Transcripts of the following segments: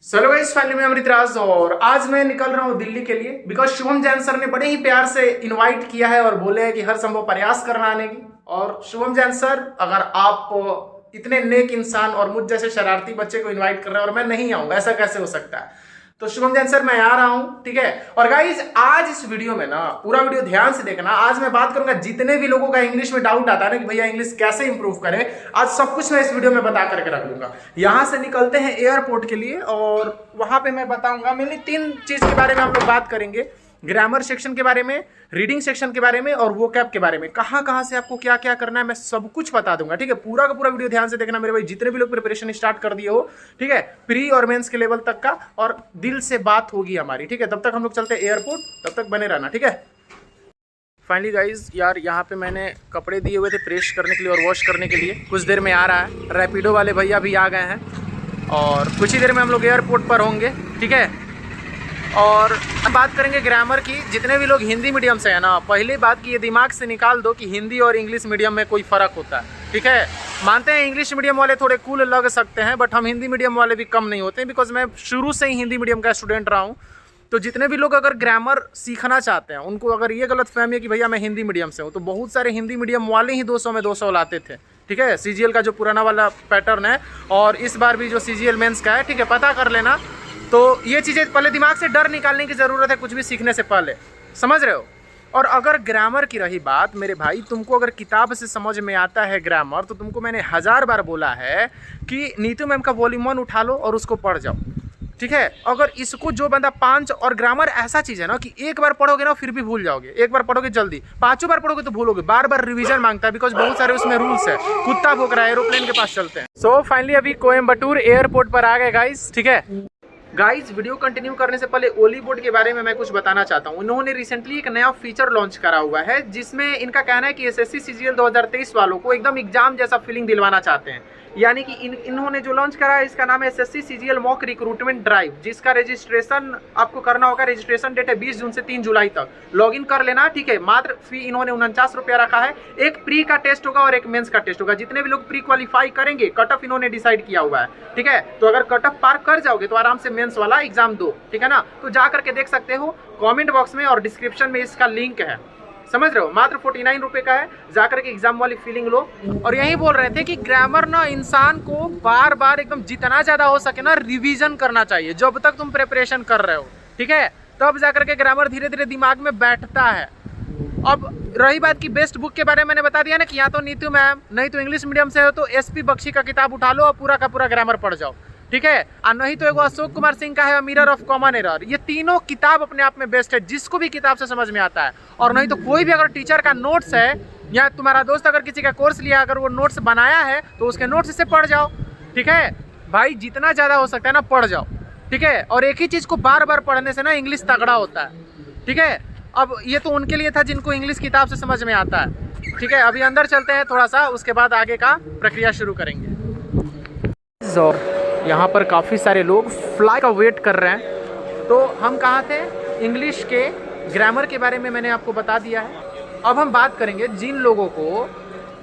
Hello guys, finally मैं अमृतराज और आज मैं निकल रहा हूँ दिल्ली के लिए बिकॉज शुभम जैन सर ने बड़े ही प्यार से इनवाइट किया है और बोले हैं कि हर संभव प्रयास करना आने की। और शुभम जैन सर, अगर आप इतने नेक इंसान और मुझ जैसे शरारती बच्चे को इनवाइट कर रहे हैं और मैं नहीं आऊंगा, ऐसा कैसे हो सकता है? तो शुभम जैन सर, मैं आ रहा हूं, ठीक है। और गाइज आज इस वीडियो में ना, पूरा वीडियो ध्यान से देखना। आज मैं बात करूंगा जितने भी लोगों का इंग्लिश में डाउट आता है ना कि भैया इंग्लिश कैसे इंप्रूव करें, आज सब कुछ मैं इस वीडियो में बता करके रख लूंगा। यहां से निकलते हैं एयरपोर्ट के लिए और वहां पे मैं बताऊंगा मेनली 3 चीज के बारे में हम लोग बात करेंगे। ग्रामर सेक्शन के बारे में, रीडिंग सेक्शन के बारे में और वोकैब के बारे में। कहां से आपको क्या क्या करना है मैं सब कुछ बता दूंगा, ठीक है। पूरा का पूरा वीडियो ध्यान से देखना मेरे भाई, जितने भी लोग प्रिपरेशन स्टार्ट कर दिए हो, ठीक है, प्री और मेंस के लेवल तक का, और दिल से बात होगी हमारी, ठीक है। तब तक हम लोग चलते हैं एयरपोर्ट, तब तक बने रहना, ठीक है। फाइनली गाइज यार, यहाँ पे मैंने कपड़े दिए हुए थे प्रेस करने के लिए और वॉश करने के लिए। कुछ देर में आ रहा है, रैपिडो वाले भैया भी आ गए हैं और कुछ ही देर में हम लोग एयरपोर्ट पर होंगे, ठीक है। और बात करेंगे ग्रामर की। जितने भी लोग हिंदी मीडियम से है ना, पहली बात कि ये दिमाग से निकाल दो कि हिंदी और इंग्लिश मीडियम में कोई फ़र्क होता है, ठीक है। मानते हैं इंग्लिश मीडियम वाले थोड़े कूल लग सकते हैं, बट हम हिंदी मीडियम वाले भी कम नहीं होते, बिकॉज मैं शुरू से ही हिंदी मीडियम का स्टूडेंट रहा हूँ। तो जितने भी लोग अगर ग्रामर सीखना चाहते हैं, उनको अगर ये गलत फहमी है कि भैया मैं हिंदी मीडियम से हूँ, तो बहुत सारे हिंदी मीडियम वाले ही 200 में 200 लाते थे, ठीक है। CGL का जो पुराना वाला पैटर्न है और इस बार भी जो CGL मेंस का है, ठीक है, पता कर लेना। तो ये चीज़ें पहले दिमाग से डर निकालने की ज़रूरत है कुछ भी सीखने से पहले, समझ रहे हो। और अगर ग्रामर की रही बात मेरे भाई, तुमको अगर किताब से समझ में आता है ग्रामर, तो तुमको मैंने 1000 बार बोला है कि नीतू मैम का वॉल्यूम 1 उठा लो और उसको पढ़ जाओ, ठीक है। अगर इसको जो बंदा 5, और ग्रामर ऐसा चीज़ है ना कि एक बार पढ़ोगे ना फिर भी भूल जाओगे, एक बार पढ़ोगे जल्दी, 5 बार पढ़ोगे तो भूलोगे, बार बार रिवीजन मांगता है, बिकॉज बहुत सारे उसमें रूल्स है। कुत्ता भौंक रहा है, एरोप्लेन के पास चलते हैं। सो फाइनली अभी कोयम्बटूर एयरपोर्ट पर आ गए गाइस, ठीक है। गाइज वीडियो कंटिन्यू करने से पहले ओली बोर्ड के बारे में मैं कुछ बताना चाहता हूँ। इन्होंने रिसेंटली एक नया फीचर लॉन्च करा हुआ है, जिसमें इनका कहना है कि SSC CGL 2023 वालों को एकदम एग्जाम जैसा फीलिंग दिलवाना चाहते हैं। यानी कि इन्होंने जो लॉन्च करा है, इसका नाम है SSC CGL mock recruitment drive, जिसका रजिस्ट्रेशन आपको करना होगा। रजिस्ट्रेशन डेट है 20 जून से 3 जुलाई तक। लॉगिन कर लेना, ठीक है। मात्र फी इन्होंने 49 रुपया रखा है। एक प्री का टेस्ट होगा और एक मेंस का टेस्ट होगा। जितने भी लोग प्री क्वालिफाई करेंगे, कट ऑफ इन्होंने डिसाइड किया हुआ है, ठीक है। तो अगर कट ऑफ पार कर जाओगे तो आराम से मेंस वाला एग्जाम दो, ठीक है ना। तो जा करके देख सकते हो, कमेंट बॉक्स में और डिस्क्रिप्शन में इसका लिंक है, समझ रहे हो। मात्र 49 रुपये का है, जाकर के एग्जाम वाली फीलिंग लो। और यही बोल रहे थे कि ग्रामर ना इंसान को बार बार एकदम जितना ज़्यादा हो सके ना रिवीजन करना चाहिए जब तक तुम प्रिपरेशन कर रहे हो, ठीक है। तब जाकर के ग्रामर धीरे धीरे दिमाग में बैठता है। अब रही बात की बेस्ट बुक के बारे में, मैंने बता दिया ना कि या तो नीतू मैम, नहीं तो इंग्लिश मीडियम से हो तो SP बख्शी का किताब उठा लो और पूरा का पूरा ग्रामर पढ़ जाओ, ठीक है। और नहीं तो एगो अशोक कुमार सिंह का है मिरर ऑफ कॉमन एरर। ये तीनों किताब अपने आप में बेस्ट है, जिसको भी किताब से समझ में आता है। और नहीं तो कोई भी अगर टीचर का नोट्स है या तुम्हारा दोस्त अगर किसी का कोर्स लिया, अगर वो नोट्स बनाया है तो उसके नोट्स से पढ़ जाओ, ठीक है भाई। जितना ज़्यादा हो सकता है ना पढ़ जाओ, ठीक है। और एक ही चीज़ को बार बार पढ़ने से ना इंग्लिश तगड़ा होता है, ठीक है। अब ये तो उनके लिए था जिनको इंग्लिश किताब से समझ में आता है, ठीक है। अभी अंदर चलते हैं थोड़ा सा, उसके बाद आगे का प्रक्रिया शुरू करेंगे। और यहाँ पर काफ़ी सारे लोग फ्लाइट का वेट कर रहे हैं। तो हम कहाँ थे? इंग्लिश के ग्रामर के बारे में मैंने आपको बता दिया है। अब हम बात करेंगे जिन लोगों को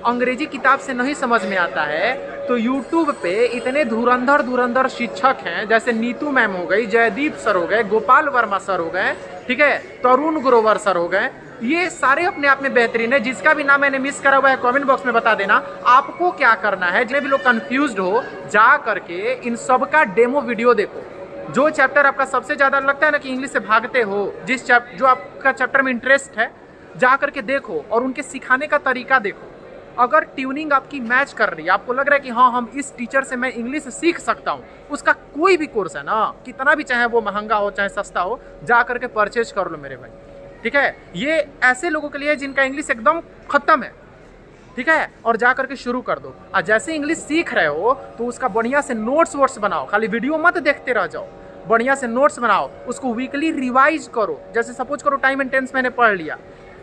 अंग्रेजी किताब से नहीं समझ में आता है, तो YouTube पे इतने धुरंधर शिक्षक हैं, जैसे नीतू मैम हो गई, जयदीप सर हो गए, गोपाल वर्मा सर हो गए, ठीक है, तरुण ग्रोवर सर हो गए। ये सारे अपने आप में बेहतरीन है। जिसका भी नाम मैंने मिस करा हुआ है कमेंट बॉक्स में बता देना। आपको क्या करना है, जितने भी लोग कंफ्यूज्ड हो, जा करके इन सब का डेमो वीडियो देखो। जो चैप्टर आपका सबसे ज़्यादा लगता है ना कि इंग्लिश से भागते हो, जो आपका चैप्टर में इंटरेस्ट है, जा करके देखो और उनके सिखाने का तरीका देखो। अगर ट्यूनिंग आपकी मैच कर रही है, आपको लग रहा है कि हाँ हम इस टीचर से मैं इंग्लिश सीख सकता हूँ, उसका कोई भी कोर्स है ना, कितना भी चाहे वो महंगा हो चाहे सस्ता हो, जा करके परचेज कर लो मेरे भाई, ठीक है। ये ऐसे लोगों के लिए जिनका इंग्लिश एकदम खत्म है, ठीक है। और जा करके शुरू कर दो। और जैसे इंग्लिश सीख रहे हो तो उसका बढ़िया से नोट्स वोट्स बनाओ, खाली वीडियो मत देखते रह जाओ, बढ़िया से नोट्स बनाओ, उसको वीकली रिवाइज करो। जैसे सपोज करो टाइम एंड टेंस मैंने पढ़ लिया,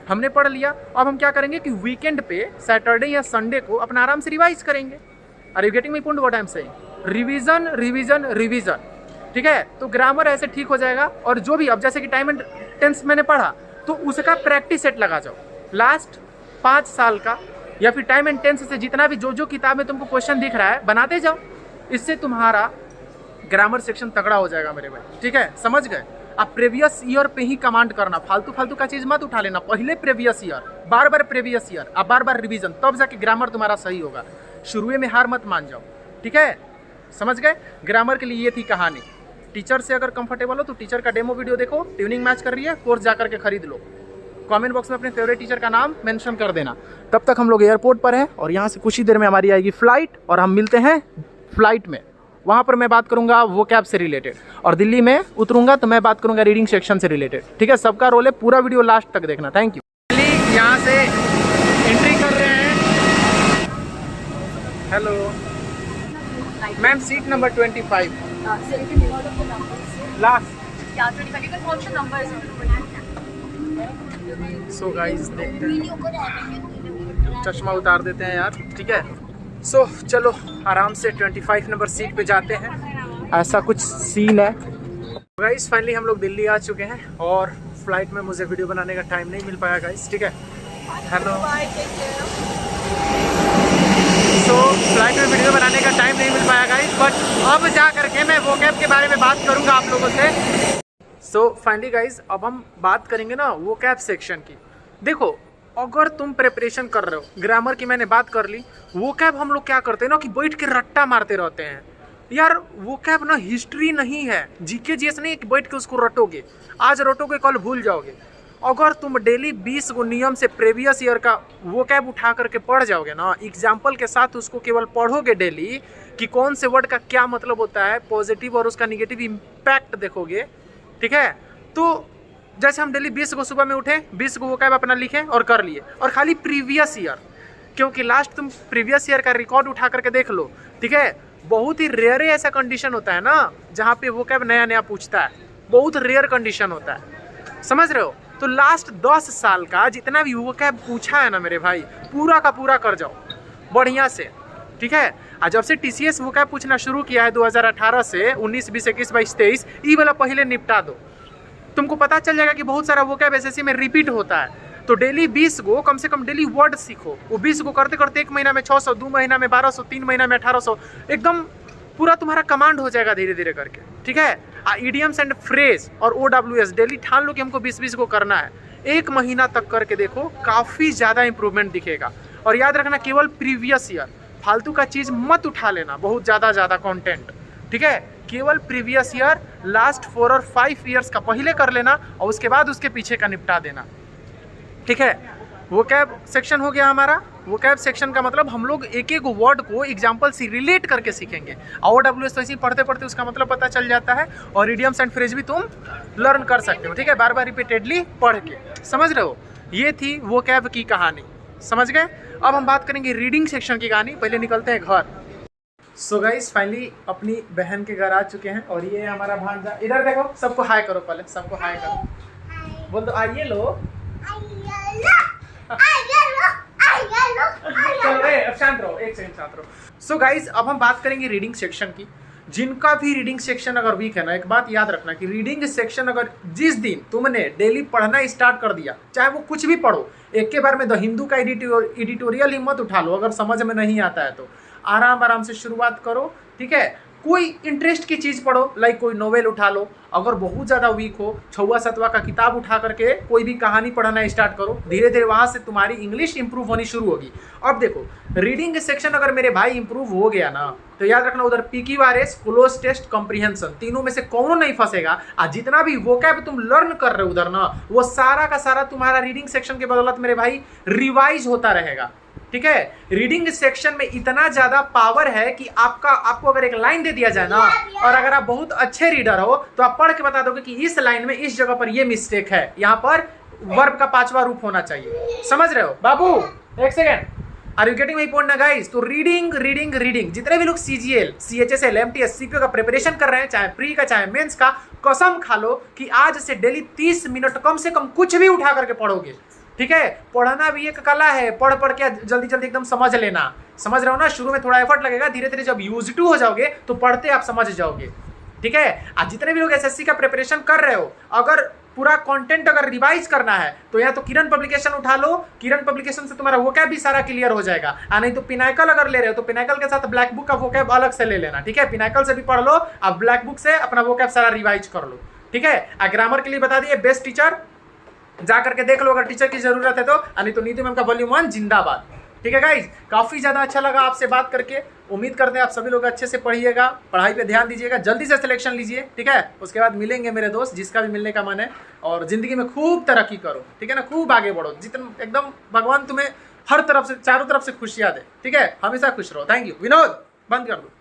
हमने पढ़ लिया, अब हम क्या करेंगे कि वीकेंड पे सैटरडे या संडे को अपना आराम से रिवाइज करेंगे। Are you getting my point what I am saying? Revision revision revision, ठीक है। तो ग्रामर ऐसे ठीक हो जाएगा। और जो भी अब जैसे कि टाइम एंड टेंस मैंने पढ़ा, तो उसका प्रैक्टिस सेट लगा जाओ लास्ट 5 साल का, या फिर टाइम एंड टेंस से जितना भी जो किताब में तुमको क्वेश्चन दिख रहा है बनाते जाओ। इससे तुम्हारा ग्रामर सेक्शन तगड़ा हो जाएगा मेरे भाई, ठीक है, समझ गए। आप प्रीवियस ईयर पे ही कमांड करना, फालतू फालतू का चीज मत उठा लेना, पहले प्रीवियस ईयर, बार बार प्रीवियस ईयर, अब बार बार रिवीजन, तब जाके ग्रामर तुम्हारा सही होगा। शुरू में हार मत मान जाओ, ठीक है, समझ गए। ग्रामर के लिए ये थी कहानी। टीचर से अगर कंफर्टेबल हो तो टीचर का डेमो वीडियो देखो, ट्यूनिंग मैच कर रही है, कोर्स जाकर के खरीद लो। कमेंट बॉक्स में अपने फेवरेट टीचर का नाम मेंशन कर देना। तब तक हम लोग एयरपोर्ट पर हैं और यहाँ से कुछ ही देर में हमारी आएगी फ्लाइट और हम मिलते हैं फ्लाइट में। वहाँ पर मैं बात करूँगा वोकैब से रिलेटेड और दिल्ली में उतरूँगा तो मैं बात करूँगा रीडिंग सेक्शन से रिलेटेड, ठीक है। सबका रोल है, पूरा वीडियो लास्ट तक देखना। Thank you. यहाँ से एंट्री कर रहे हैं। Hello ma'am, seat number 25 last. So guys देखते हैं, चश्मा उतार देते हैं यार, ठीक है। सो चलो आराम से 25 नंबर सीट पे जाते हैं, ऐसा कुछ सीन है। गाइस फाइनली हम लोग दिल्ली आ चुके हैं और फ्लाइट में मुझे वीडियो बनाने का टाइम नहीं मिल पाया गाइस, ठीक है। हेलो, सो फ्लाइट में वीडियो बनाने का टाइम नहीं मिल पाया गाइस, बट अब जा करके मैं वोकैब के बारे में बात करूंगा आप लोगों से। सो फाइनली गाइज अब हम बात करेंगे ना वोकैब सेक्शन की। देखो अगर तुम प्रिपरेशन कर रहे हो, ग्रामर की मैंने बात कर ली, वोकैब हम लोग क्या करते हैं ना कि बैठ के रट्टा मारते रहते हैं यार। वोकैब ना हिस्ट्री नहीं है, जीके जीएस नहीं कि बैठ के उसको रटोगे, आज रटोगे कल भूल जाओगे। अगर तुम डेली 20 गो नियम से प्रीवियस ईयर का वोकैब उठा करके पढ़ जाओगे ना, एग्जाम्पल के साथ उसको केवल पढ़ोगे डेली कि कौन से वर्ड का क्या मतलब होता है, पॉजिटिव और उसका निगेटिव इम्पैक्ट देखोगे, ठीक है। तो जैसे हम डेली 20 को सुबह में उठे, 20 को वोकैब अपना लिखे और कर लिए, और खाली प्रीवियस ईयर, क्योंकि लास्ट तुम प्रीवियस ईयर का रिकॉर्ड उठा करके देख लो, ठीक है। बहुत ही रेयर ऐसा कंडीशन होता है ना जहाँ पे वोकैब नया नया पूछता है, बहुत रेयर कंडीशन होता है, समझ रहे हो। तो लास्ट 10 साल का जितना भी वोकैब पूछा है ना मेरे भाई, पूरा का पूरा कर जाओ बढ़िया से, ठीक है। और जब से टीसीएस वोकैब पूछना शुरू किया है 2018 से 19, 20, 21, 22, 23, ये वाला पहले निपटा दो, तुमको पता चल जाएगा कि बहुत सारा वोकैब एसएससी में रिपीट होता है। तो डेली 20 को कम से कम डेली वर्ड सीखो, वो 20 को करते करते 1 महीना में 600, 2 महीना में 1200, 3 महीना में 1800, एकदम पूरा तुम्हारा कमांड हो जाएगा धीरे धीरे करके, ठीक है। इडियम्स एंड फ्रेज और OWS डेली ठान लो कि हमको 20-20 को करना है, 1 महीना तक करके देखो, काफ़ी ज़्यादा इंप्रूवमेंट दिखेगा। और याद रखना केवल प्रीवियस ईयर, फालतू का चीज़ मत उठा लेना, बहुत ज़्यादा कंटेंट, ठीक है। केवल प्रीवियस ईयर, लास्ट 4 और 5 ईयर्स का पहले कर लेना और उसके बाद उसके पीछे का निपटा देना, ठीक है। वोकैब सेक्शन हो गया हमारा। वोकैब सेक्शन का मतलब हम लोग एक एक वर्ड को एग्जाम्पल से रिलेट करके सीखेंगे। OWS तो इसी पढ़ते पढ़ते उसका मतलब पता चल जाता है, और इडियम्स एंड फ्रेज भी तुम लर्न कर सकते हो, ठीक है, बार बार रिपीटेडली पढ़ के, समझ रहे हो। ये थी वोकैब की कहानी, समझ गए। अब हम बात करेंगे रीडिंग सेक्शन की कहानी। पहले निकलते हैं घर। सो गाइस फाइनली अपनी बहन के घर आ चुके हैं और ये हमारा भांजा, इधर देखो, सबको हाय करो, पहले सबको हाय करो, बोल दो आइए लो। चलो अब शांत रहो, एक सेकंड शांत रहो। सो गाइज अब हम बात करेंगे रीडिंग सेक्शन की। जिनका भी रीडिंग सेक्शन अगर वीक है ना, एक बात याद रखना कि रीडिंग सेक्शन अगर जिस दिन तुमने डेली पढ़ना स्टार्ट कर दिया, चाहे वो कुछ भी पढ़ो, एक के बार में द हिंदू का एडिटोरियल ही मत उठा लो, अगर समझ में नहीं आता है तो आराम से शुरुआत करो, ठीक है। कोई इंटरेस्ट की चीज़ पढ़ो, लाइक कोई नोवेल उठा लो। अगर बहुत ज़्यादा वीक हो, 6वां 7वां का किताब उठा करके कोई भी कहानी पढ़ना स्टार्ट करो, धीरे धीरे वहाँ से तुम्हारी इंग्लिश इंप्रूव होनी शुरू होगी। अब देखो रीडिंग सेक्शन अगर मेरे भाई इंप्रूव हो गया ना, तो याद रखना उधर PQRS, क्लोज टेस्ट, कॉम्प्रिहेंशन, तीनों में से कौनो नहीं फंसेगा। और जितना भी वोकैब तुम लर्न कर रहे हो उधर ना, वो सारा का सारा तुम्हारा रीडिंग सेक्शन के बदौलत मेरे भाई रिवाइज होता रहेगा, ठीक है। रीडिंग सेक्शन में इतना ज्यादा पावर है कि आपको अगर एक लाइन दे दिया जाए ना, और अगर आप बहुत अच्छे रीडर हो तो आप पढ़ के बता दोगे कि इस लाइन में इस जगह पर ये मिस्टेक है, यहाँ पर वर्ब का 5वां रूप होना चाहिए, समझ रहे हो बाबू। एक second, are you getting my point ना गाइस। तो रीडिंग जितने भी लोग CGL, CHSL, MTS, CPO का प्रिपरेशन कर रहे हैं, चाहे प्री का चाहे मेंस का, कसम खा लो कि आज से डेली 30 मिनट कम से कम कुछ भी उठा करके पढ़ोगे, ठीक है। पढ़ना भी एक कला है, पढ़ के जल्दी एकदम समझ लेना, समझ रहे हो ना। शुरू में थोड़ा एफर्ट लगेगा, धीरे धीरे जब यूज्ड टू हो जाओगे तो पढ़ते आप समझ जाओगे, ठीक है। आज जितने भी लोग SSC का प्रिपरेशन कर रहे हो, अगर पूरा कंटेंट अगर रिवाइज करना है तो या तो किरण पब्लिकेशन उठा लो, किरण पब्लिकेशन से तुम्हारा वोकैब भी सारा क्लियर हो जाएगा। नहीं तो पिनाकल अगर ले रहे हो तो पिनाकल के साथ ब्लैक बुक का वोकैब अलग से ले लेना, ठीक है। पिनाकल से भी पढ़ लो, अब ब्लैक बुक से अपना वोकैब सारा रिवाइज कर लो, ठीक है। ग्रामर के लिए बता दिए बेस्ट टीचर, जा करके देख लो अगर टीचर की जरूरत है तो। नहीं तो नीतू मैम का वॉल्यूम 1 जिंदाबाद, ठीक है गाइज। काफी ज्यादा अच्छा लगा आपसे बात करके, उम्मीद करते हैं आप सभी लोग अच्छे से पढ़िएगा, पढ़ाई पे ध्यान दीजिएगा, जल्दी से सिलेक्शन लीजिए, ठीक है। उसके बाद मिलेंगे मेरे दोस्त, जिसका भी मिलने का मन है, और जिंदगी में खूब तरक्की करो, ठीक है ना, खूब आगे बढ़ो, जितना एकदम भगवान तुम्हें हर तरफ से चारों तरफ से खुशियां दे, ठीक है। हमेशा खुश रहो। Thank you. विनोद बंद कर दो।